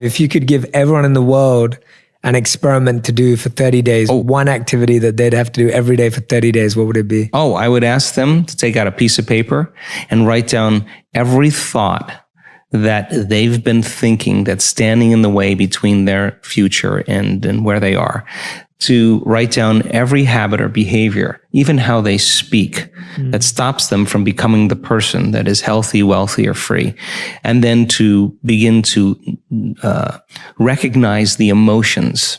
If you could give everyone in the world an experiment to do for 30 days, one activity that they'd have to do every day for 30 days, what would it be? I would ask them to take out a piece of paper and write down every thought that they've been thinking that's standing in the way between their future and where they are. To write down every habit or behavior, even how they speak, that stops them from becoming the person that is healthy, wealthy, or free. And then to begin to recognize the emotions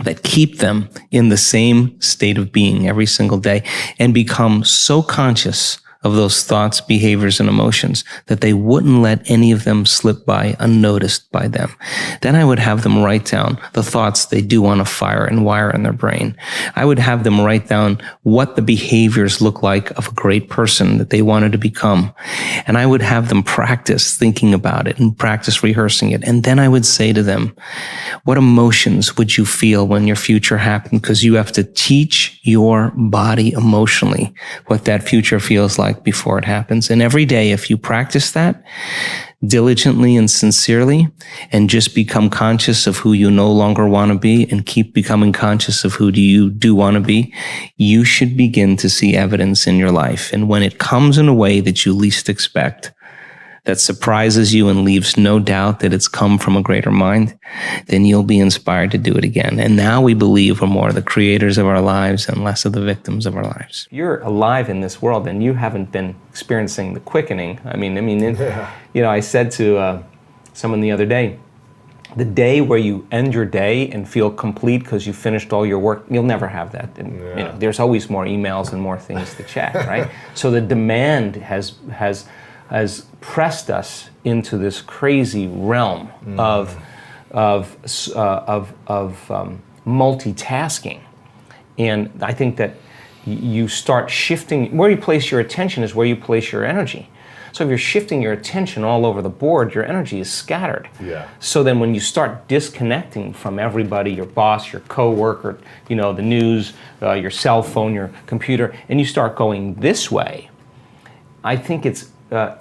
that keep them in the same state of being every single day, and become so conscious of those thoughts, behaviors, and emotions that they wouldn't let any of them slip by unnoticed by them. Then I would have them write down the thoughts they do want to fire and wire in their brain. I would have them write down what the behaviors look like of a great person that they wanted to become. And I would have them practice thinking about it and practice rehearsing it. And then I would say to them, what emotions would you feel when your future happened? Because you have to teach your body emotionally what that future feels like before it happens. And every day, if you practice that diligently and sincerely, and just become conscious of who you no longer want to be, and keep becoming conscious of who you do want to be, you should begin to see evidence in your life. And when it comes in a way that you least expect, that surprises you and leaves no doubt that it's come from a greater mind, then you'll be inspired to do it again. And now we believe we're more the creators of our lives and less of the victims of our lives. You're alive in this world and you haven't been experiencing the quickening. I said to someone the other day, the day where you end your day and feel complete because you finished all your work, you'll never have that. And, there's always more emails and more things to check, right? So the demand has pressed us into this crazy realm of multitasking, and I think that you start shifting. Where you place your attention is where you place your energy. So if you're shifting your attention all over the board, your energy is scattered. Yeah. So then when you start disconnecting from everybody, your boss, your coworker, the news, your cell phone, your computer, and you start going this way, I think it's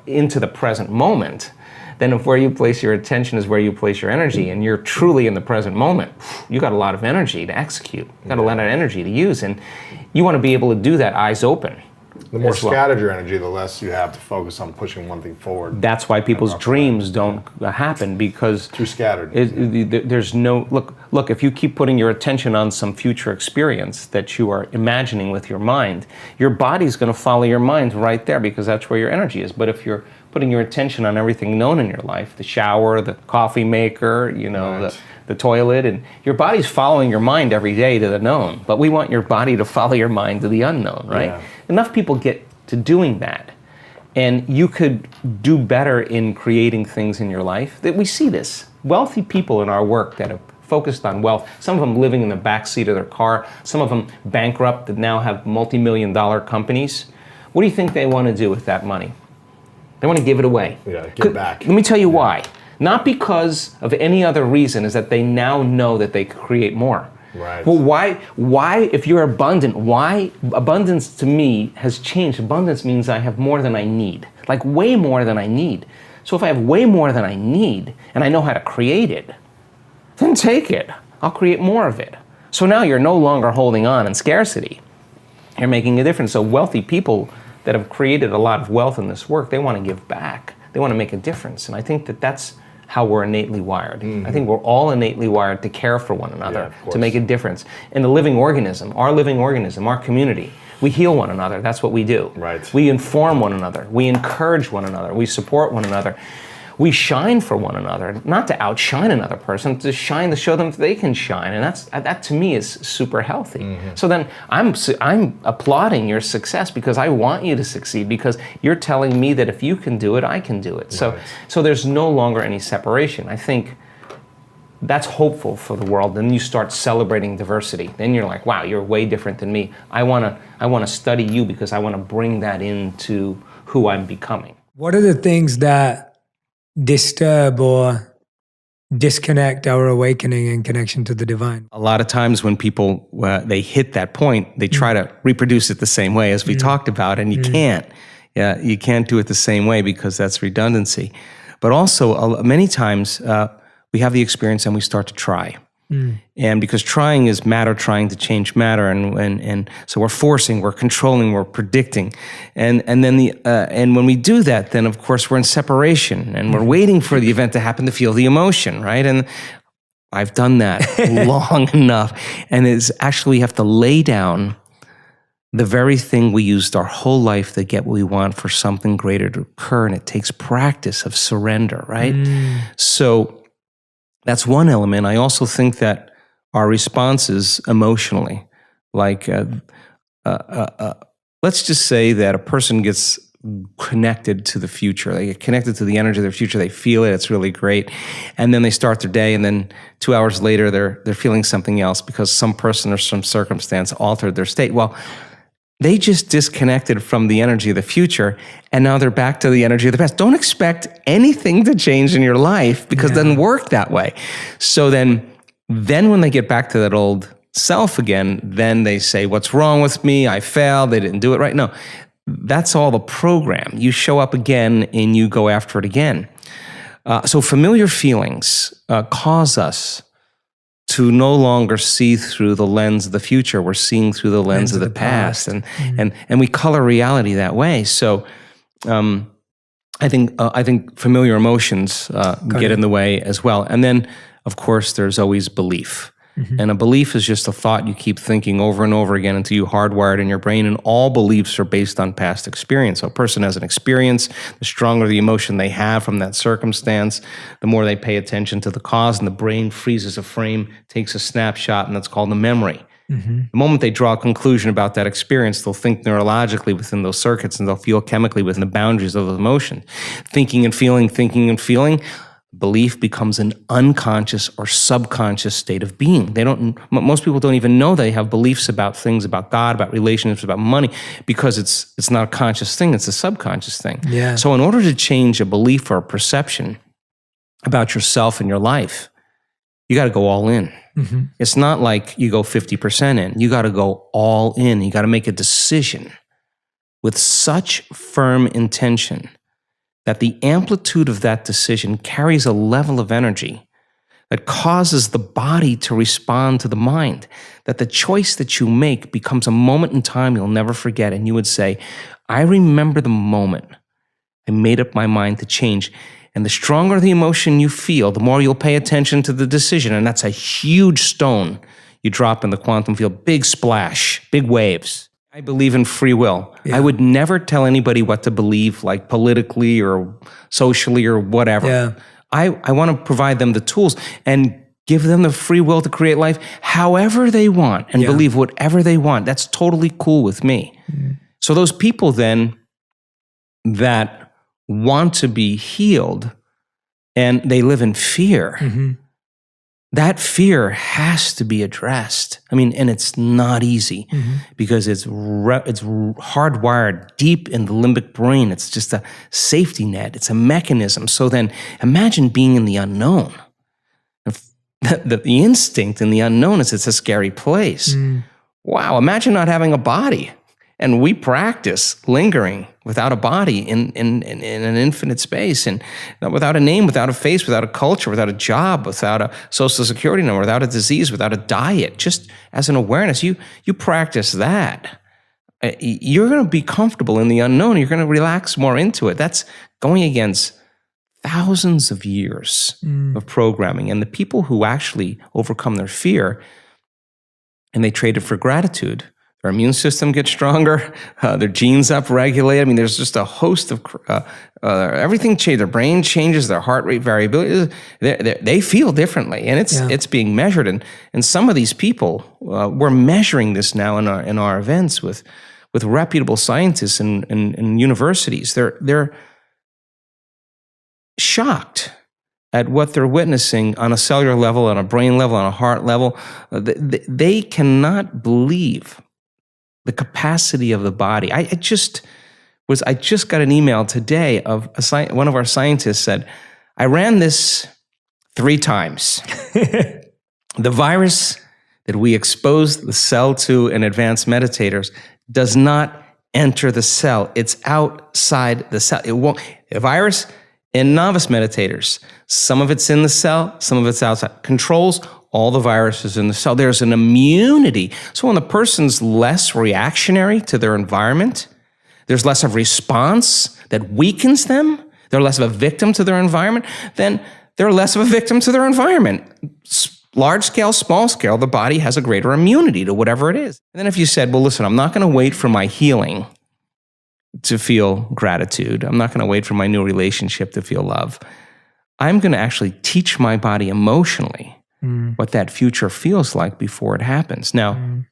into the present moment, then if where you place your attention is where you place your energy, and you're truly in the present moment, you got a lot of energy to execute. You got a lot of energy to use, and you want to be able to do that eyes open. The more scattered your energy, the less you have to focus on pushing one thing forward. That's why people's dreams don't happen, because too scattered. There's no look. If you keep putting your attention on some future experience that you are imagining with your mind, your body's going to follow your mind right there, because that's where your energy is. But if you're putting your attention on everything known in your life, the shower, the coffee maker, the toilet, and your body's following your mind every day to the known. But we want your body to follow your mind to the unknown, right? Yeah. Enough people get to doing that, and you could do better in creating things in your life. That we see this. Wealthy people in our work that have focused on wealth, some of them living in the backseat of their car, some of them bankrupt that now have multi-million-dollar companies. What do you think they want to do with that money? They want to give it away. Yeah, give back. Let me tell you why. Not because of any other reason, is that they now know that they could create more. Right. Well, why, if you're abundant, why abundance to me has changed? Abundance means I have more than I need, like way more than I need. So if I have way more than I need and I know how to create it, then take it. I'll create more of it. So now you're no longer holding on in scarcity. You're making a difference. So wealthy people that have created a lot of wealth in this work, they want to give back. They want to make a difference. And I think that that's how we're innately wired. Mm-hmm. I think we're all innately wired to care for one another, to make a difference. And the living organism, our community, we heal one another. That's what we do. Right. We inform one another. We encourage one another. We support one another. We shine for one another, not to outshine another person, to shine to show them that they can shine. And that to me is super healthy. Mm-hmm. So then I'm applauding your success, because I want you to succeed, because you're telling me that if you can do it, I can do it. Right. So there's no longer any separation. I think that's hopeful for the world. Then you start celebrating diversity. Then you're like, wow, you're way different than me. I want to study you, because I want to bring that into who I'm becoming. What are the things that disturb or disconnect our awakening and connection to the divine? A lot of times when people, they hit that point, they try to reproduce it the same way as we talked about, and you can't. Yeah, you can't do it the same way, because that's redundancy. But also, many times, we have the experience and we start to try. And because trying is matter trying to change matter, and so we're forcing, we're controlling, we're predicting, and then and when we do that, then of course we're in separation and we're waiting for the event to happen to feel the emotion, right? And I've done that long enough, and it's actually we have to lay down the very thing we used our whole life to get what we want for something greater to occur, and it takes practice of surrender, right? So that's one element. I also think that our responses emotionally, like let's just say that a person gets connected to the future. They get connected to the energy of their future. They feel it. It's really great. And then they start their day, and then 2 hours later, they're feeling something else because some person or some circumstance altered their state. Well, they just disconnected from the energy of the future, and now they're back to the energy of the past. Don't expect anything to change in your life because it doesn't work that way. So then when they get back to that old self again, then they say, what's wrong with me? I failed. They didn't do it right. No, that's all the program. You show up again and you go after it again. So familiar feelings cause us to no longer see through the lens of the future. We're seeing through the lens of the past. And we color reality that way. So I think familiar emotions get in the way as well. And then, of course, there's always belief. And a belief is just a thought you keep thinking over and over again until you hardwire it in your brain. And all beliefs are based on past experience. So a person has an experience, the stronger the emotion they have from that circumstance, the more they pay attention to the cause, and the brain freezes a frame, takes a snapshot, and that's called a memory. The moment they draw a conclusion about that experience, they'll think neurologically within those circuits, and they'll feel chemically within the boundaries of those emotions. Thinking and feeling, belief becomes an unconscious or subconscious state of being. Most people don't even know they have beliefs about things, about God, about relationships, about money, because it's not a conscious thing, it's a subconscious thing. Yeah. So in order to change a belief or a perception about yourself and your life, you got to go all in. It's not like you go 50% in. You got to go all in. You got to make a decision with such firm intention that the amplitude of that decision carries a level of energy that causes the body to respond to the mind, that the choice that you make becomes a moment in time you'll never forget. And you would say, I remember the moment I made up my mind to change. And the stronger the emotion you feel, the more you'll pay attention to the decision. And that's a huge stone you drop in the quantum field. Big splash, big waves. I believe in free will. I would never tell anybody what to believe, like politically or socially or whatever. I want to provide them the tools and give them the free will to create life however they want and believe whatever they want. That's totally cool with me. So those people then that want to be healed and they live in fear, that fear has to be addressed. I mean, and it's not easy because it's hardwired deep in the limbic brain. It's just a safety net. It's a mechanism. So then imagine being in the unknown. The instinct in the unknown is it's a scary place. Wow, imagine not having a body. And we practice lingering without a body in an infinite space, and without a name, without a face, without a culture, without a job, without a social security number, without a disease, without a diet, just as an awareness. You practice that. You're going to be comfortable in the unknown. You're going to relax more into it. That's going against thousands of years of programming. And the people who actually overcome their fear and they trade it for gratitude, their immune system gets stronger, their genes upregulate. I mean, there's just a host of everything changes. Their brain changes, their heart rate variability. They feel differently, and it's being measured. And some of these people, we're measuring this now in our events with reputable scientists and universities. They're shocked at what they're witnessing on a cellular level, on a brain level, on a heart level. They cannot believe the capacity of the body. I just got an email today of one of our scientists said, I ran this 3 times. The virus that we exposed the cell to in advanced meditators does not enter the cell. It's outside the cell. It won't. The virus And novice meditators, some of it's in the cell, some of it's outside. Controls all the viruses in the cell. There's an immunity. So when the person's less reactionary to their environment, there's less of response that weakens them, they're less of a victim to their environment, then they're less of a victim to their environment. Large scale, small scale, the body has a greater immunity to whatever it is. And then if you said, well, listen, I'm not going to wait for my healing to feel gratitude. I'm not going to wait for my new relationship to feel love. I'm going to actually teach my body emotionally what that future feels like before it happens. Now,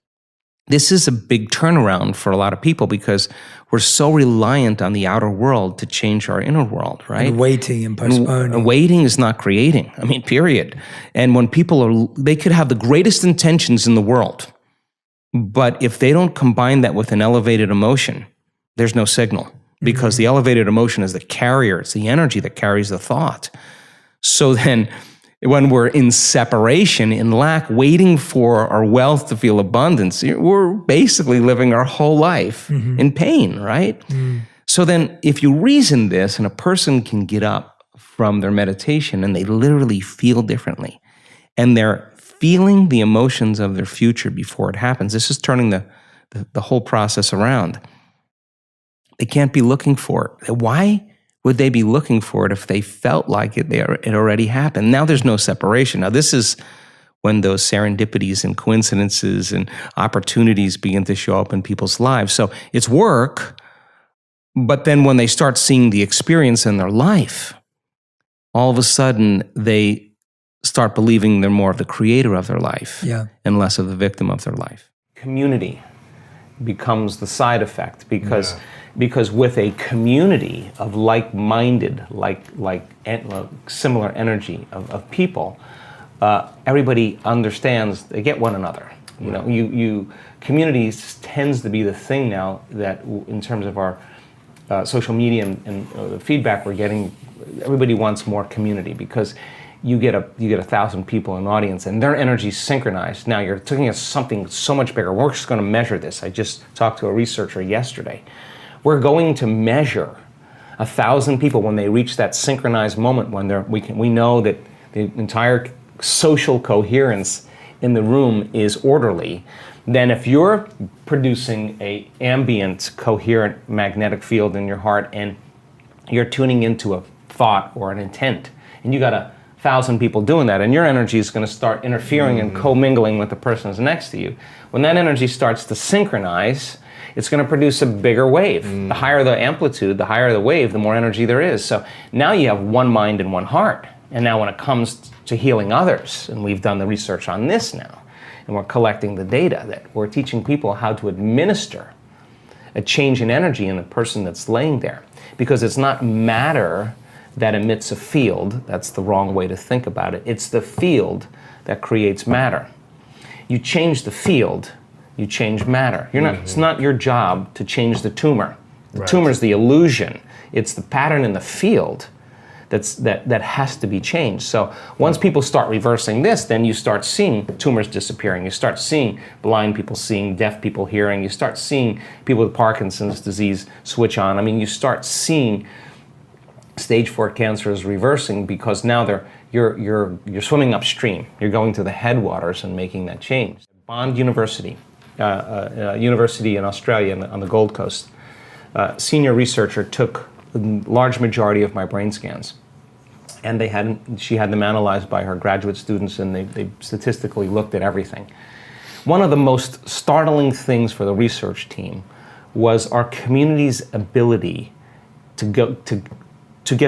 this is a big turnaround for a lot of people because we're so reliant on the outer world to change our inner world, right? And waiting and postponing. And waiting is not creating. I mean, period. And when people they could have the greatest intentions in the world, but if they don't combine that with an elevated emotion, there's no signal because the elevated emotion is the carrier. It's the energy that carries the thought. So then when we're in separation, in lack, waiting for our wealth to feel abundance, we're basically living our whole life in pain, right? So then if you reason this and a person can get up from their meditation and they literally feel differently and they're feeling the emotions of their future before it happens, this is turning the whole process around. They can't be looking for it. Why would they be looking for it if they felt like it already happened? Now there's no separation. Now this is when those serendipities and coincidences and opportunities begin to show up in people's lives. So it's work, but then when they start seeing the experience in their life, all of a sudden they start believing they're more of the creator of their life and less of the victim of their life. Community becomes the side effect because with a community of like-minded, similar energy of people, everybody understands, they get one another. You know, communities tends to be the thing now that in terms of our social media and the feedback we're getting, everybody wants more community because you get 1,000 people in an audience and their energy's synchronized. Now you're looking at something so much bigger. We're just going to measure this. I just talked to a researcher yesterday. We're going to measure 1,000 people when they reach that synchronized moment when we know that the entire social coherence in the room is orderly. Then if you're producing a ambient, coherent magnetic field in your heart and you're tuning into a thought or an intent, and you got 1,000 people doing that, and your energy is going to start interfering and commingling with the person who's next to you. When that energy starts to synchronize, it's going to produce a bigger wave. The higher the amplitude, the higher the wave, the more energy there is. So now you have one mind and one heart. And now when it comes to healing others, and we've done the research on this now, and we're collecting the data, that we're teaching people how to administer a change in energy in the person that's laying there. Because it's not matter that emits a field. That's the wrong way to think about it. It's the field that creates matter. You change the field, you change matter. It's not your job to change the tumor. The tumor's the illusion. It's the pattern in the field that has to be changed. So once people start reversing this, then you start seeing tumors disappearing. You start seeing blind people seeing, deaf people hearing. You start seeing people with Parkinson's disease switch on. I mean, you start seeing stage 4 cancer is reversing because now you're swimming upstream. You're going to the headwaters and making that change. Bond University, university in Australia on the Gold Coast, senior researcher took the large majority of my brain scans, and she had them analyzed by her graduate students, and they statistically looked at everything. One of the most startling things for the research team was our community's ability to get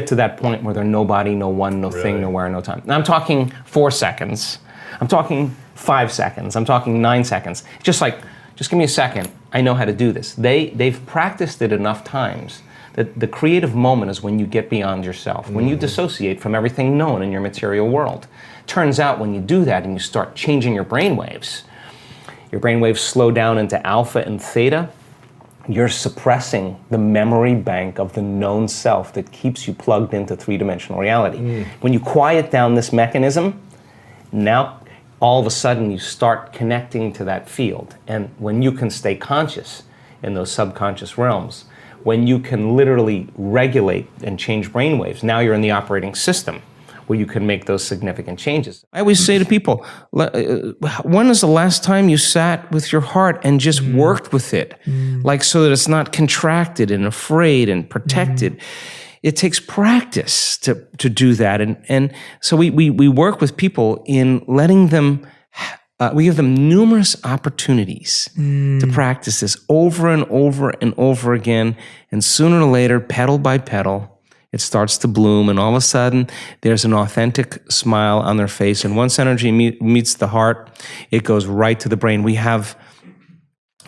to that point where there's nobody, no one, no thing, nowhere, no time. Now I'm talking 4 seconds. I'm talking 5 seconds. I'm talking 9 seconds. Just give me a second. I know how to do this. They've practiced it enough times that the creative moment is when you get beyond yourself, when you dissociate from everything known in your material world. Turns out when you do that and you start changing your brainwaves slow down into alpha and theta, you're suppressing the memory bank of the known self that keeps you plugged into three-dimensional reality. When you quiet down this mechanism, now all of a sudden you start connecting to that field. And when you can stay conscious in those subconscious realms, when you can literally regulate and change brainwaves, now you're in the operating system where you can make those significant changes. I always say to people, when is the last time you sat with your heart and just worked with it? Like, so that it's not contracted and afraid and protected. It takes practice to do that. And so we work with people in letting them, we give them numerous opportunities to practice this over and over and over again. And sooner or later, petal by petal, it starts to bloom, and all of a sudden, there's an authentic smile on their face. And once energy meets the heart, it goes right to the brain. We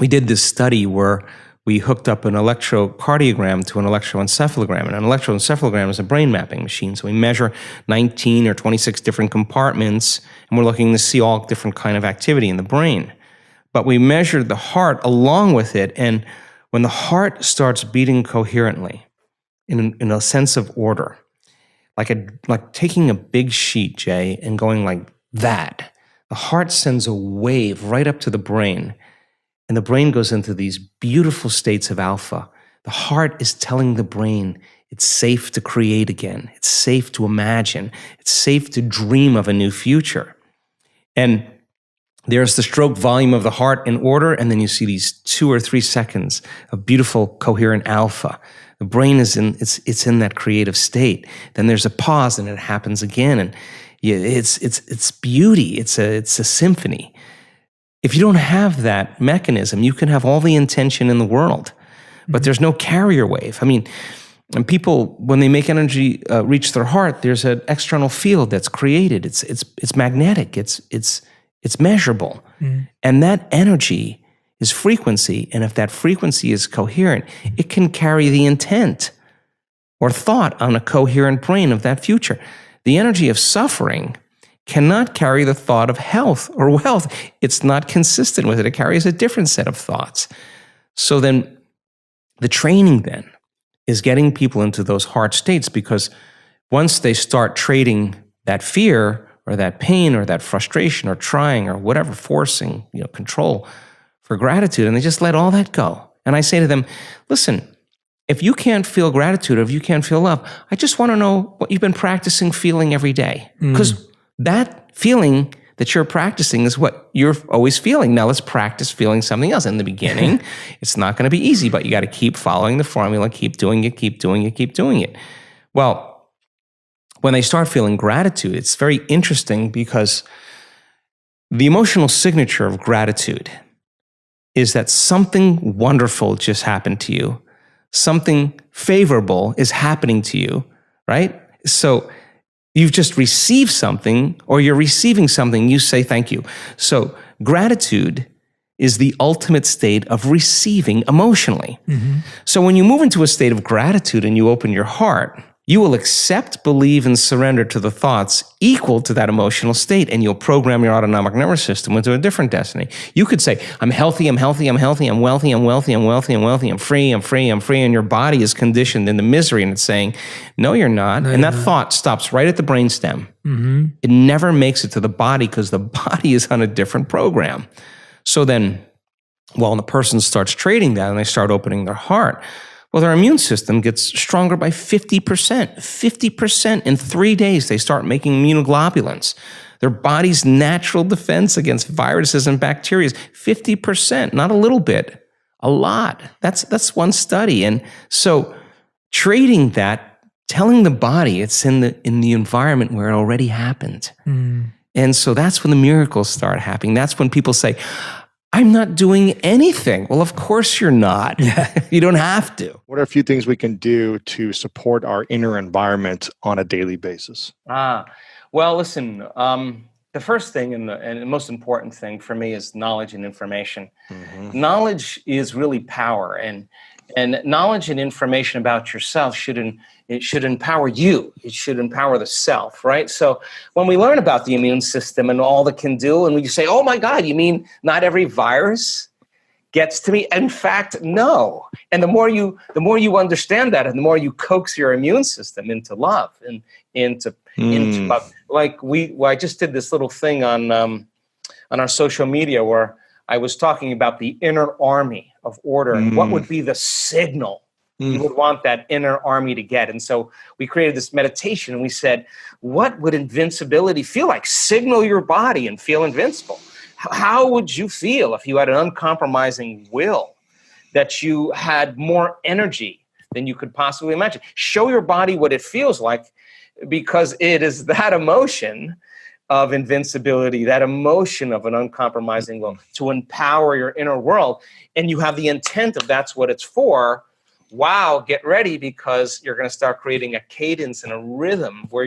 did this study where we hooked up an electrocardiogram to an electroencephalogram. And an electroencephalogram is a brain mapping machine. So we measure 19 or 26 different compartments, and we're looking to see all different kind of activity in the brain. But we measured the heart along with it, and when the heart starts beating coherently, in a sense of order, like taking a big sheet, Jay, and going like that, the heart sends a wave right up to the brain, and the brain goes into these beautiful states of alpha. The heart is telling the brain it's safe to create again. It's safe to imagine. It's safe to dream of a new future. And there's the stroke volume of the heart in order, and then you see these 2 or 3 seconds of beautiful, coherent alpha. The brain is it's in that creative state. Then there's a pause, and it happens again, and it's beauty. It's a symphony. If you don't have that mechanism, you can have all the intention in the world, but there's no carrier wave. I mean, and people, when they make energy reach their heart, there's an external field that's created. It's magnetic. It's measurable, and that energy is frequency. And if that frequency is coherent, it can carry the intent or thought on a coherent brain of that future. The energy of suffering cannot carry the thought of health or wealth. It's not consistent with it. It carries a different set of thoughts. So then the training then is getting people into those heart states, because once they start trading that fear or that pain or that frustration or trying or whatever, forcing, control for gratitude, and they just let all that go. And I say to them, listen, if you can't feel gratitude or if you can't feel love, I just want to know what you've been practicing feeling every day. Because that feeling that you're practicing is what you're always feeling. Now let's practice feeling something else. In the beginning, it's not going to be easy, but you got to keep following the formula, keep doing it, keep doing it, keep doing it. Well, when they start feeling gratitude, it's very interesting, because the emotional signature of gratitude is that something wonderful just happened to you. Something favorable is happening to you, right? So you've just received something, or you're receiving something, you say thank you. So gratitude is the ultimate state of receiving emotionally. So when you move into a state of gratitude and you open your heart, you will accept, believe, and surrender to the thoughts equal to that emotional state, and you'll program your autonomic nervous system into a different destiny. You could say, I'm healthy, I'm healthy, I'm healthy, I'm wealthy, I'm wealthy, I'm wealthy, I'm wealthy, I'm free, I'm free, I'm free, and your body is conditioned into misery, and it's saying, no, you're not. No, and that thought stops right at the brainstem. It never makes it to the body, because the body is on a different program. So then, when the person starts trading that and they start opening their heart, well, their immune system gets stronger by 50%. 50% in 3 days, they start making immunoglobulins. Their body's natural defense against viruses and bacteria is 50%, not a little bit, a lot. That's one study. And so trading that, telling the body it's in the environment where it already happened. And so that's when the miracles start happening. That's when people say, I'm not doing anything. Well, of course you're not. You don't have to. What are a few things we can do to support our inner environment on a daily basis? Well, listen, the first thing and the most important thing for me is knowledge and information. Knowledge is really power, and knowledge and information about yourself should empower you. It should empower the self, right? So when we learn about the immune system and all it can do, and we say, oh my God, you mean not every virus gets to me? In fact, no. And the more you understand that, and the more you coax your immune system into love and into love. I just did this little thing on our social media where I was talking about the inner army of order and what would be the signal you would want that inner army to get. And so we created this meditation and we said, what would invincibility feel like? Signal your body and feel invincible. How would you feel if you had an uncompromising will, that you had more energy than you could possibly imagine? Show your body what it feels like, because it is that emotion of invincibility, that emotion of an uncompromising will to empower your inner world. And you have the intent of that's what it's for. Wow, get ready, because you're going to start creating a cadence and a rhythm where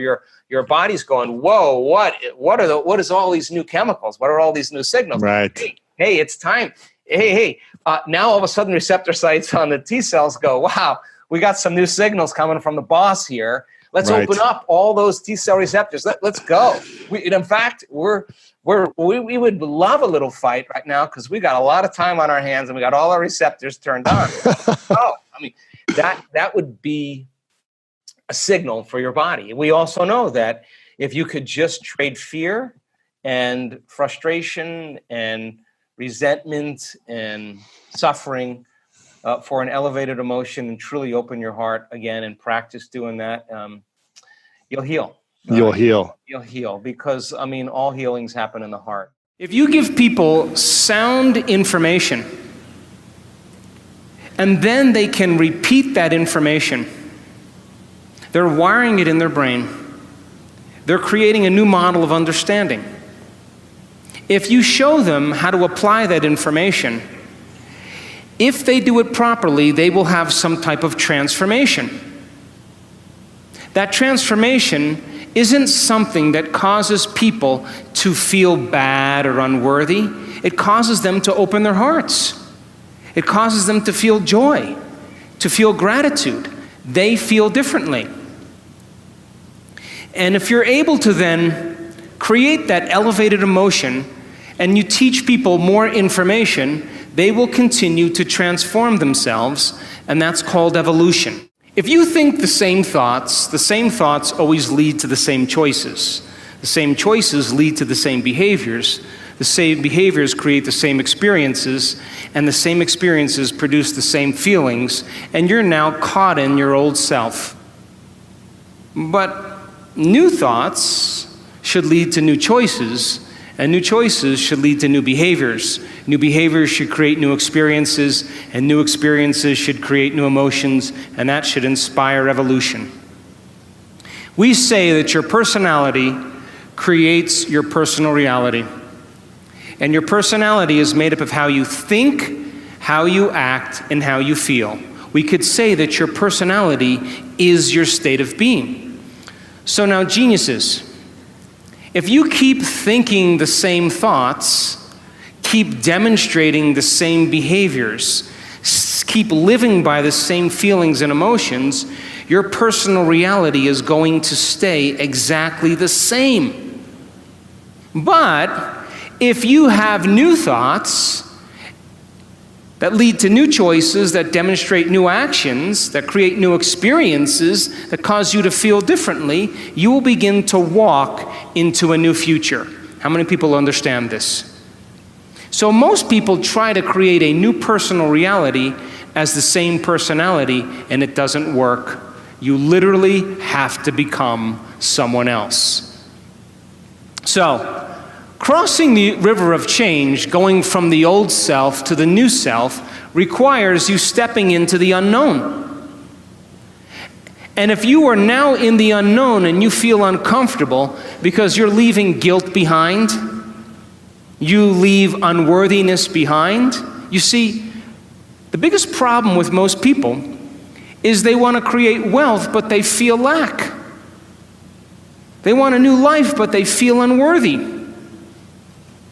your body's going, whoa, what is all these new chemicals? What are all these new signals? Right. Hey, it's time. Hey. Now all of a sudden receptor sites on the T cells go, wow, we got some new signals coming from the boss here. Let's open up all those T cell receptors. Let's go. In fact, we would love a little fight right now, because we got a lot of time on our hands and we got all our receptors turned on. That would be a signal for your body. We also know that if you could just trade fear and frustration and resentment and suffering for an elevated emotion and truly open your heart again and practice doing that, you'll heal. You'll heal. You'll heal, because, all healings happen in the heart. If you give people sound information, and then they can repeat that information, they're wiring it in their brain. They're creating a new model of understanding. If you show them how to apply that information, if they do it properly, they will have some type of transformation. That transformation isn't something that causes people to feel bad or unworthy. It causes them to open their hearts. It causes them to feel joy, to feel gratitude. They feel differently. And if you're able to then create that elevated emotion and you teach people more information, they will continue to transform themselves, and that's called evolution. If you think the same thoughts always lead to the same choices. The same choices lead to the same behaviors. The same behaviors create the same experiences, and the same experiences produce the same feelings, and you're now caught in your old self. But new thoughts should lead to new choices, and new choices should lead to new behaviors. New behaviors should create new experiences, and new experiences should create new emotions, and that should inspire evolution. We say that your personality creates your personal reality. And your personality is made up of how you think, how you act, and how you feel. We could say that your personality is your state of being. So now, geniuses, if you keep thinking the same thoughts, keep demonstrating the same behaviors, keep living by the same feelings and emotions, your personal reality is going to stay exactly the same. But if you have new thoughts that lead to new choices, that demonstrate new actions, that create new experiences, that cause you to feel differently, you will begin to walk into a new future. How many people understand this? So most people try to create a new personal reality as the same personality, and it doesn't work. You literally have to become someone else. So, crossing the river of change, going from the old self to the new self, requires you stepping into the unknown. And if you are now in the unknown and you feel uncomfortable because you're leaving guilt behind, you leave unworthiness behind, you see, the biggest problem with most people is they want to create wealth, but they feel lack. They want a new life, but they feel unworthy.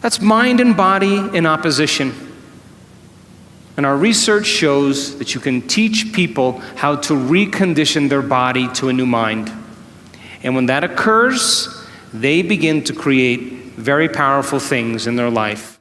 That's mind and body in opposition. And our research shows that you can teach people how to recondition their body to a new mind. And when that occurs, they begin to create very powerful things in their life.